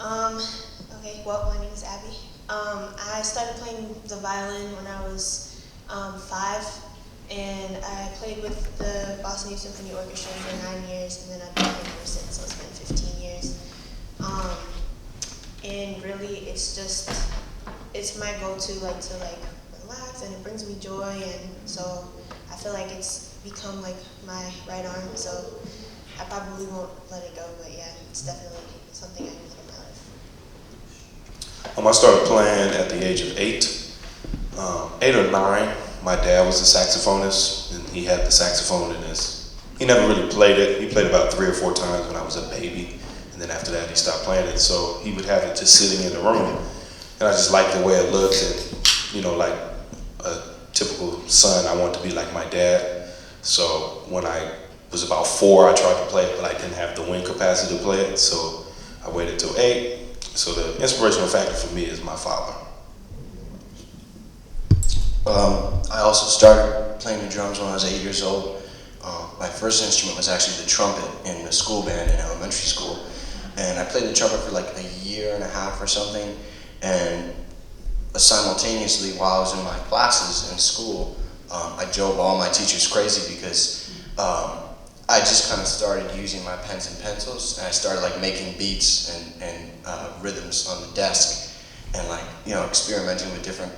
Um, okay, well, my name is Abby. I started playing the violin when I was 5, and I played with the Boston Youth Symphony Orchestra for 9 years, and then I've been playing ever since, so it's been 15 years. And really, it's my go-to, to relax, and it brings me joy, and so I feel like it's become like my right arm, so I probably won't let it go, but yeah, it's definitely something I need in my life. I started playing at the age of 8, 8 or 9. My dad was a saxophonist, and he had the saxophone in his. He never really played it. He played about 3 or 4 times when I was a baby, and then after that he stopped playing it. So he would have it just sitting in the room, and I just liked the way it looked, and like a typical son, I wanted to be like my dad. So when I was about 4, I tried to play it, but I didn't have the wind capacity to play it, so I waited till 8. So the inspirational factor for me is my father. I also started playing the drums when I was 8 years old. My first instrument was actually the trumpet in the school band in elementary school. And I played the trumpet for like a year and a half or something. And simultaneously, while I was in my classes in school, I drove all my teachers crazy because I just kind of started using my pens and pencils, and I started making beats and rhythms on the desk, and experimenting with different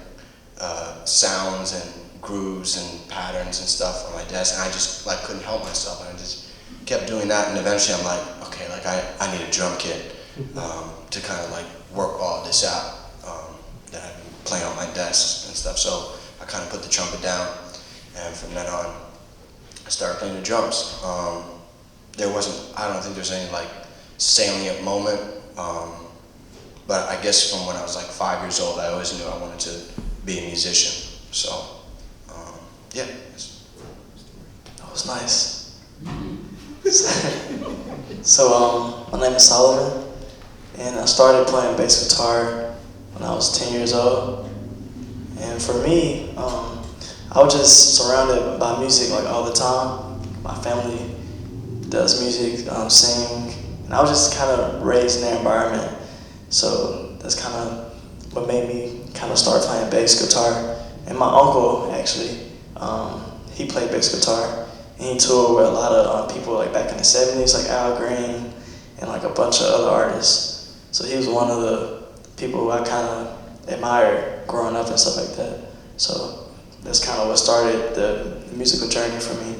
sounds and grooves and patterns and stuff on my desk, and I just couldn't help myself, and I just kept doing that, and eventually I'm like, okay, I need a drum kit to kind of work all this out that I've been playing on my desk and stuff. So I kind of put the trumpet down, and from then on I started playing the drums. I don't think there's any salient moment, but I guess from when I was 5 years old, I always knew I wanted to be a musician. So, yeah. That was nice. So, my name is Solomon, and I started playing bass guitar when I was 10 years old. And for me, I was just surrounded by music all the time. My family does music, sing, and I was just kind of raised in that environment. So that's kind of what made me kind of start playing bass guitar. And my uncle actually, he played bass guitar, and he toured with a lot of people back in the 70s, like Al Green and a bunch of other artists. So he was one of the people who I kind of admired growing up and stuff like that. So that's kind of what started the musical journey for me.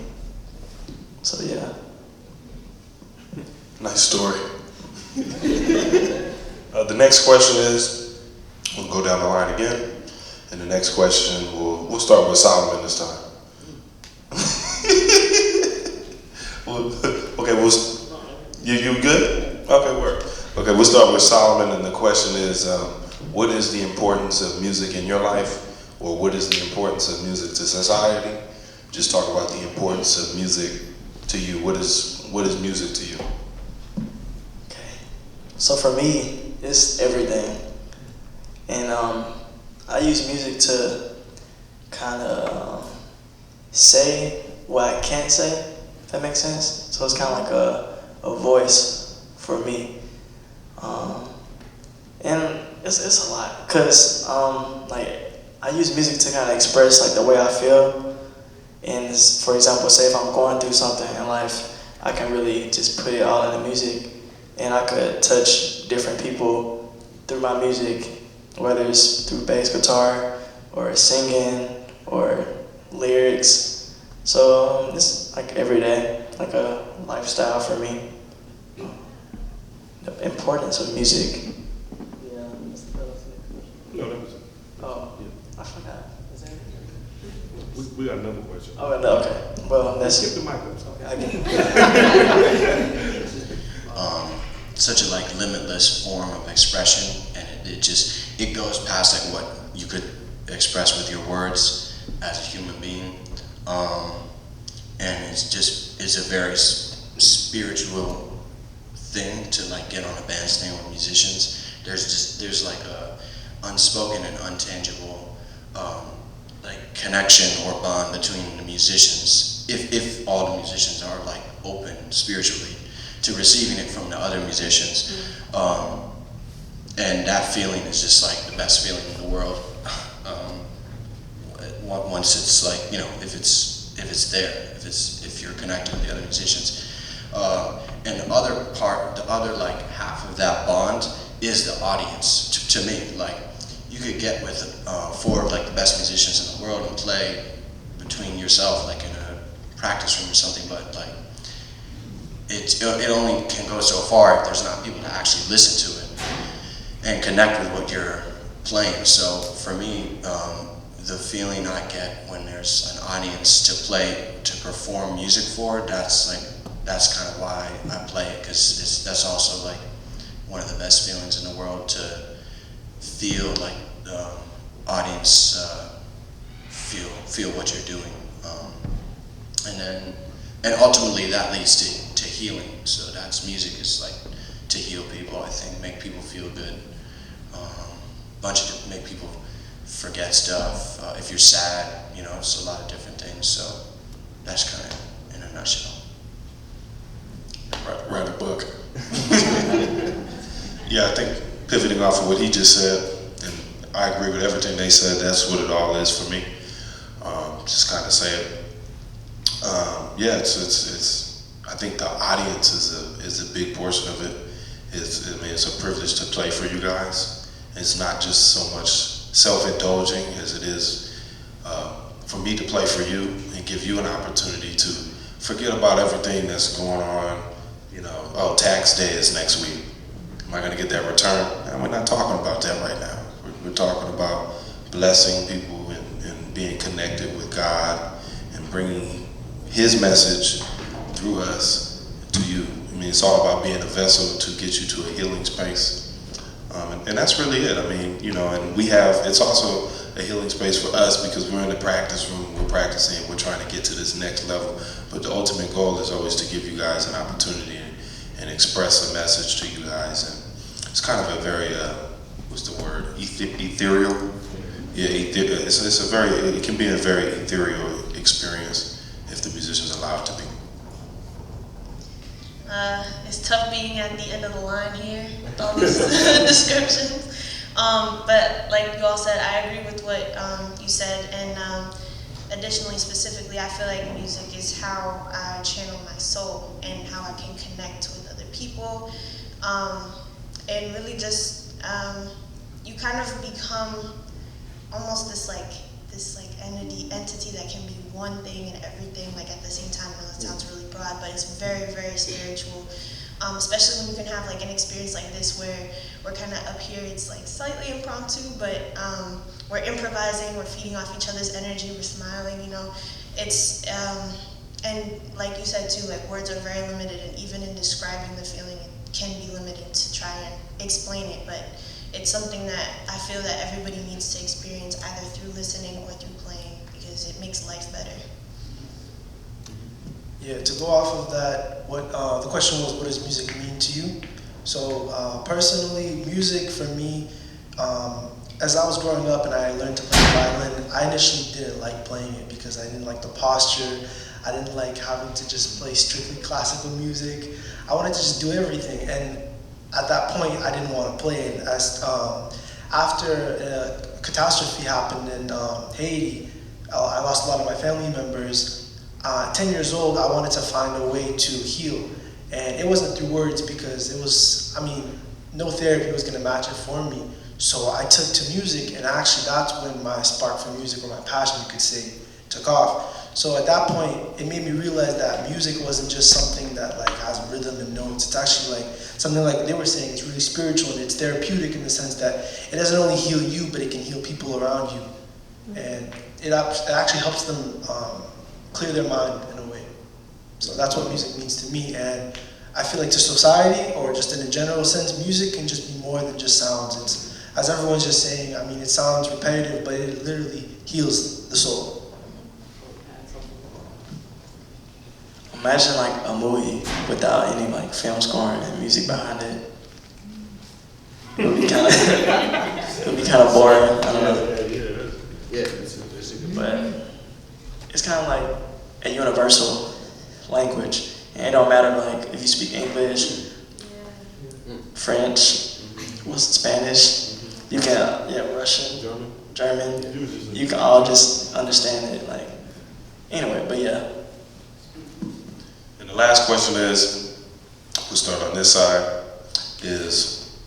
So yeah. Nice story. The next question is, we'll go down the line again, and the next question we'll start with Solomon this time. You good? Okay, work. Okay, we'll start with Solomon, and the question is, what is the importance of music in your life, or what is the importance of music to society? Just talk about the importance of music to you. What is music to you? Okay. So for me, it's everything. And I use music to kind of say what I can't say, if that makes sense. So it's kind of like a voice for me. And it's a lot, because I use music to kind of express the way I feel. And for example, say if I'm going through something in life, I can really just put it all in the music, and I could touch different people through my music, whether it's through bass guitar or singing or lyrics. So it's every day, a lifestyle for me. The importance of music. Yeah, that's the question. No, that was it. Oh, yeah. I forgot. Is that it? We got another question. Oh, no, okay. Well, that's Skip the mic up. Such a limitless form of expression, and it goes past what you could express with your words as a human being, and it's a very spiritual thing to get on a bandstand with musicians. There's a unspoken and untangible connection or bond between the musicians, if all the musicians are open spiritually to receiving it from the other musicians. And that feeling is just like the best feeling in the world. Once it's like, you know, if it's there, if you're connected with the other musicians. And the other like half of that bond is the audience. To me, like, you could get with 4 of like the best musicians in the world and play between yourself, like in a practice room or something, but like it only can go so far if there's not people to actually listen to it and connect with what you're playing. So for me, the feeling I get when there's an audience to perform music for, that's kind of why I play it, because that's also like one of the best feelings in the world, to feel like the audience feel what you're doing, and ultimately that leads to healing. So that's music is like to heal people, I think, make people feel good, make people forget stuff. If you're sad, you know, it's a lot of different things. So that's kind of in a nutshell. Write a book. Yeah, I think pivoting off of what he just said, and I agree with everything they said. That's what it all is for me. Just kind of saying, yeah, it's. I think the audience is a big portion of it. It's a privilege to play for you guys. It's not just so much self-indulging as it is for me to play for you and give you an opportunity to forget about everything that's going on. You know, oh, tax day is next week. Am I going to get that return? And we're not talking about that right now. We're talking about blessing people and being connected with God and bringing His message through us to you. I mean, it's all about being a vessel to get you to a healing space. And that's really it. I mean, you know, and it's also a healing space for us because we're in the practice room, we're practicing, we're trying to get to this next level. But the ultimate goal is always to give you guys an opportunity and express a message to you guys. And it's kind of a very, what's the word, ethereal? Yeah, it can be a very ethereal experience if the musicians allow it to be. It's tough being at the end of the line here with all these descriptions. But like you all said, I agree with what you said. And additionally, specifically, I feel like music is how I channel my soul and how I can connect with other people. And really just, you kind of become almost this entity that can be one thing and everything, like at the same time. I know that sounds really broad, but it's very, very spiritual. Especially when you can have like an experience like this where we're kind of up here, it's like slightly impromptu, but we're improvising, we're feeding off each other's energy, we're smiling, you know. It's, and like you said too, like words are very limited, and even in describing the feeling, it can be limited to try and explain it, but it's something that I feel that everybody needs to experience either through listening or through playing, because it makes life better. Yeah, to go off of that, the question was, what does music mean to you? So personally, music for me, as I was growing up and I learned to play the violin, I initially didn't like playing it because I didn't like the posture. I didn't like having to just play strictly classical music. I wanted to just do everything, and at that point, I didn't want to play. And after a catastrophe happened in Haiti, I lost a lot of my family members. 10 years old, I wanted to find a way to heal. And it wasn't through words because it was, no therapy was going to match it for me. So I took to music, and actually that's when my spark for music, or my passion, you could say, took off. So at that point, it made me realize that music wasn't just something that like has rhythm and notes. It's actually like something like they were saying, it's really spiritual and it's therapeutic in the sense that it doesn't only heal you, but it can heal people around you. And it actually helps them clear their mind in a way. So that's what music means to me. And I feel like to society, or just in a general sense, music can just be more than just sounds. It's, as everyone's just saying, it sounds repetitive, but it literally heals the soul. Imagine like a movie without any like film scoring and music behind it. It would be kind of boring. I don't know. Yeah, it's a good. But it's kind of like a universal language, and it don't matter like if you speak English, French, what's Spanish. You can, Russian, German. Yeah, You can all just understand it, like, anyway, but yeah. And the last question is, we'll start on this side, is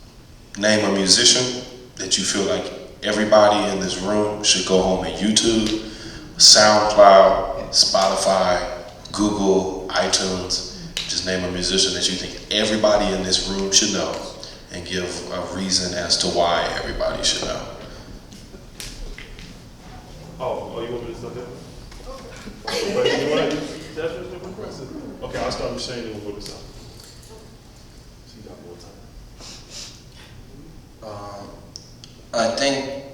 name a musician that you feel like everybody in this room should go home and YouTube, SoundCloud, Spotify, Google, iTunes. Just name a musician that you think everybody in this room should know and give a reason as to why everybody should know. Oh, you want me to start that? But you want to that's just impressive. Okay, I'll start with Shane and we'll go to Sam. So you got more time. I think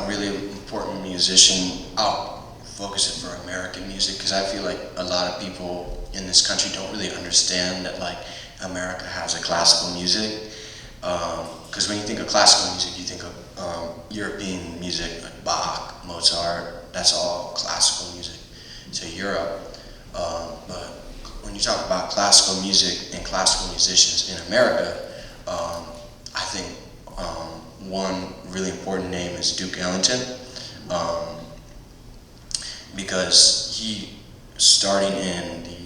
really important musician, I'll focus it for American music, because I feel like a lot of people in this country don't really understand that like America has a classical music. Because when you think of classical music, you think of European music, like Bach, Mozart, that's all classical music to Europe. But when you talk about classical music and classical musicians in America, I think one really important name is Duke Ellington, because he, starting in the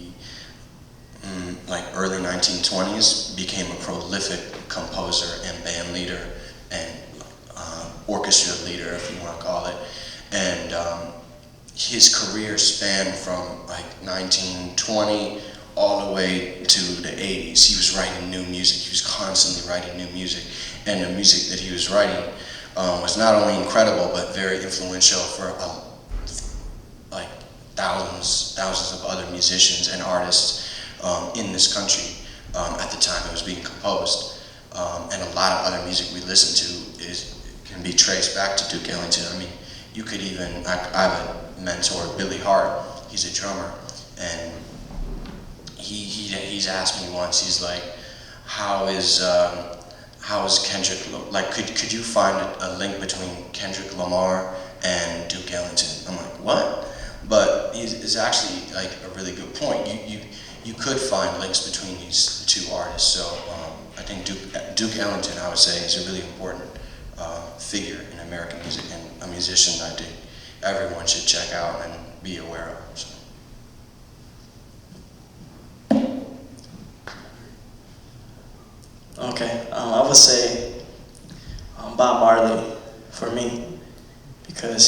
like early 1920s, became a prolific composer and band leader and orchestra leader, if you want to call it. And his career spanned from like 1920 all the way to the 80s. He was writing new music. He was constantly writing new music. And the music that he was writing was not only incredible, but very influential for like thousands of other musicians and artists in this country at the time it was being composed. And a lot of other music we listen to can be traced back to Duke Ellington. I mean, you could even, I have a mentor, Billy Hart. He's a drummer, and he's asked me once. He's like, how is Kendrick? Like, could you find a link between Kendrick Lamar and Duke Ellington? I'm like, what? But it's actually like a really good point. You could find links between these two artists. So I think Duke Ellington, I would say, is a really important figure in American music, and a musician I think everyone should check out and be aware of. So. Okay, I would say Bob Marley for me, because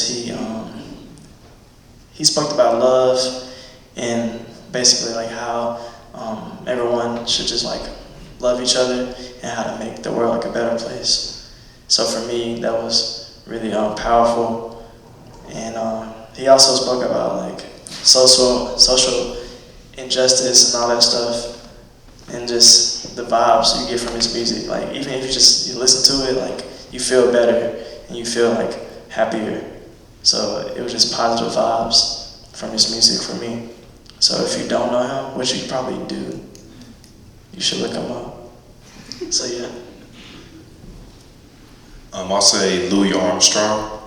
he spoke about love and basically like how everyone should just like love each other and how to make the world like a better place. So for me, that was really powerful. And he also spoke about like social injustice and all that stuff, and just the vibes you get from his music. Like even if you listen to it, like you feel better and you feel like happier. So it was just positive vibes from his music for me. So if you don't know him, which you probably do, you should look him up. So yeah. I'll say Louis Armstrong,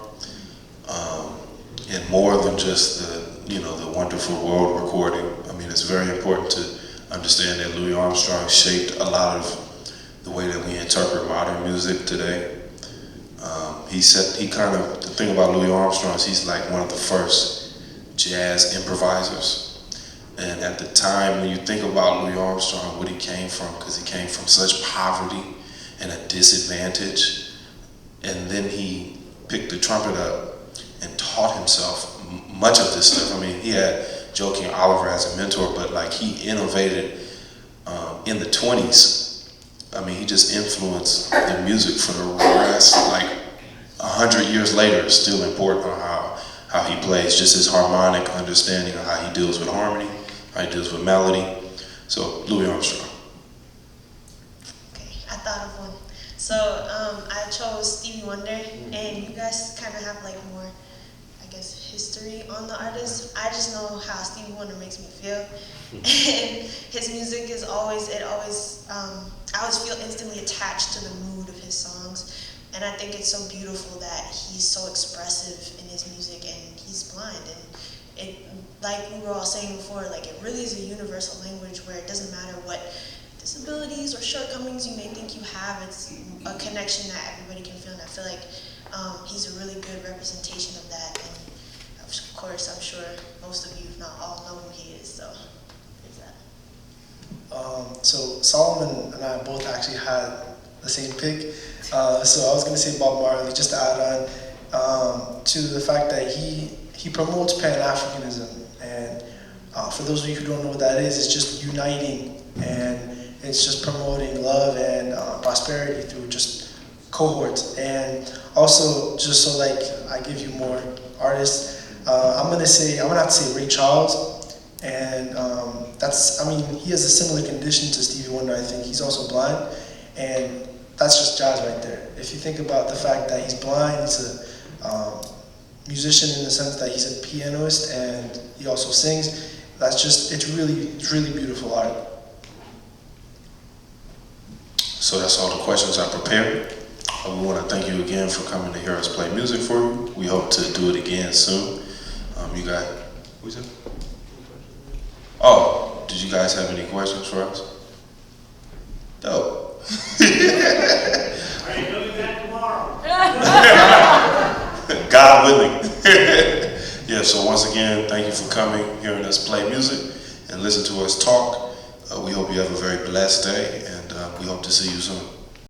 and more than just the wonderful world recording. I mean, it's very important to understand that Louis Armstrong shaped a lot of the way that we interpret modern music today. The thing about Louis Armstrong is he's like one of the first jazz improvisers. And at the time, when you think about Louis Armstrong, what he came from, because he came from such poverty and a disadvantage, and then he picked the trumpet up and taught himself much of this stuff. I mean, he had Joaquin Oliver as a mentor, but like he innovated in the 20s. I mean, he just influenced the music for the rest, like 100 years later, it's still important on how he plays, just his harmonic understanding of how he deals with harmony, how he deals with melody. So, Louis Armstrong. Okay, I thought of one. So I chose Stevie Wonder, and you guys kind of have like more, I guess, history on the artist. I just know how Stevie Wonder makes me feel, and his music is always, I always feel instantly attached to the mood of his songs. And I think it's so beautiful that he's so expressive in his music, and he's blind. And it, like we were all saying before, like it really is a universal language where it doesn't matter what disabilities or shortcomings you may think you have. It's a connection that everybody can feel, and I feel like he's a really good representation of that. And of course, I'm sure most of you, if not all, know who he is. So there's that. So Solomon and I both actually had the same pick. So I was going to say Bob Marley, just to add on to the fact that he promotes Pan-Africanism. And for those of you who don't know what that is, it's just uniting, and it's just promoting love and prosperity through just cohorts. And also, just so like I give you more artists, I'm gonna have to say Ray Charles, and he has a similar condition to Stevie Wonder. I think he's also blind, and that's just jazz right there. If you think about the fact that he's blind, he's a musician in the sense that he's a pianist and he also sings. It's really beautiful art. So that's all the questions I prepared. We want to thank you again for coming to hear us play music for you. We hope to do it again soon. You guys, who's it? Oh, did you guys have any questions for us? Dope. Are you doing that tomorrow? God willing. Yeah, so once again, thank you for coming, hearing us play music, and listen to us talk. We hope you have a very blessed day, and we hope to see you soon.